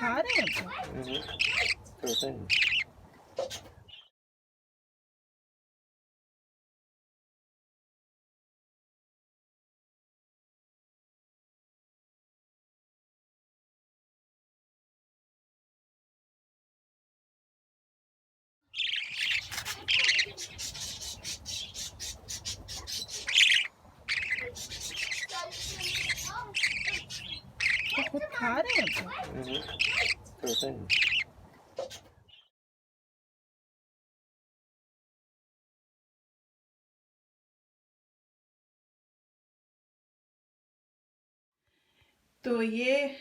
खा रहे हैं छोटा है। तो खुद खा रहे हैं छोटा है। तो ये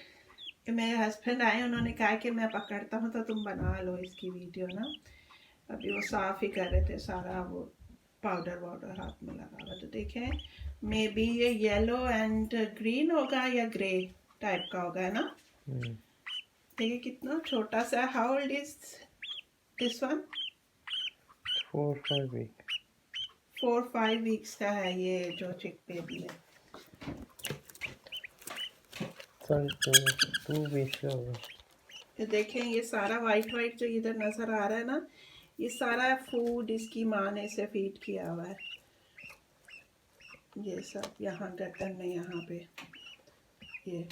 मेरे हस्बैंड आए, उन्होंने कहा कि मैं पकड़ता हूँ तो तुम बना लो इसकी वीडियो ना। अभी वो साफ ही कर रहे थे, सारा वो पाउडर वाउडर हाथ में लगा हुआ। तो देखें, मे बी ये येलो एंड ग्रीन होगा या ग्रे टाइप का होगा, है ना। देखिए कितना छोटा सा। How old is this one? 4-5 week। 4-5 weeks का है ये जो चिक बेबी है। 2 weeks का होगा। तो देखें ये सारा वाइट वाइट जो इधर नजर आ रहा है ना, ये सारा फूड इसकी माँ ने इसे फीड किया हुआ है। ये सब यहाँ गर्दन में, यहाँ पे ये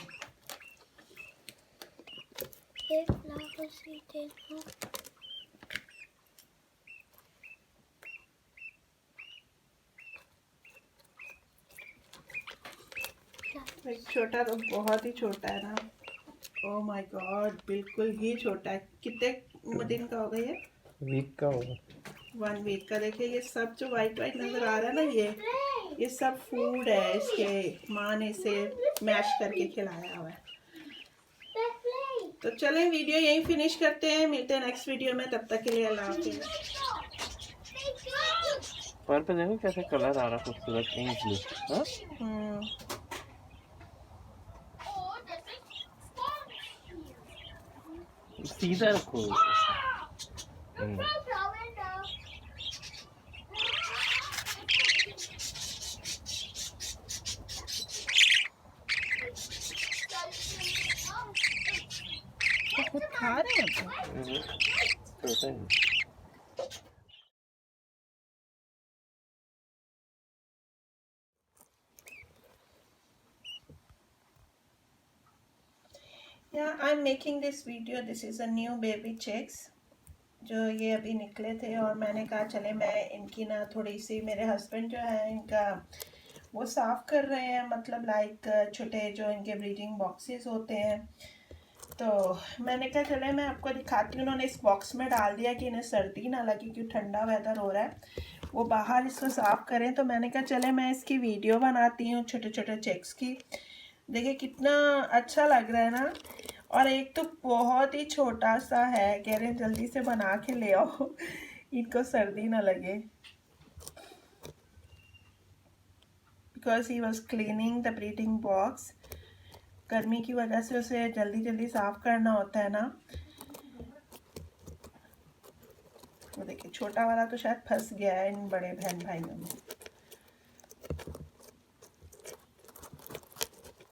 एक छोटा तो बहुत ही छोटा है ना। ओह माय गॉड, बिल्कुल ही छोटा है। कितने दिन का होगा ये? वीक का होगा। 1 वीक का। देखिए ये सब जो वाइट वाइट नजर आ रहा है ना, ये सब फूड है इसके माँ ने इसे मैश करके खिलाया हुआ है। तो चलें वीडियो यहीं फिनिश करते हैं, मिलते हैं नेक्स्ट वीडियो में। तब तक के लिए अल्लाह हाफिज़। पर पे देखो कैसे कलर आ रहा खूबसूरत पिंक ब्लू। हाँ सीधा रखो। तो खुद खा रहे हैं छोटा है। Yeah, I'm making this video. This is a new baby chicks जो ये अभी निकले थे, और मैंने कहा चले मैं इनकी ना थोड़ी सी, मेरे हस्बैंड जो है इनका वो साफ़ कर रहे हैं, मतलब लाइक छोटे जो इनके ब्रीडिंग बॉक्सेस होते हैं। तो मैंने कहा चले मैं आपको दिखाती हूँ। उन्होंने इस बॉक्स में डाल दिया कि इन्हें सर्दी ना लगे, क्योंकि ठंडा वेदर हो रहा है, वो बाहर इसको साफ़ करें। तो मैंने कहा चले मैं इसकी वीडियो बनाती हूँ छोटे छोटे चेक्स की। देखिए कितना अच्छा लग रहा है ना। और एक तो बहुत ही छोटा सा है, कह रहे हैं जल्दी से बना के ले आओ इनको सर्दी ना लगे, because he was cleaning the breeding box. गर्मी की वजह से उसे जल्दी जल्दी साफ करना होता है ना। वो देखिए छोटा वाला तो शायद फंस गया है इन बड़े बहन भाइयों में।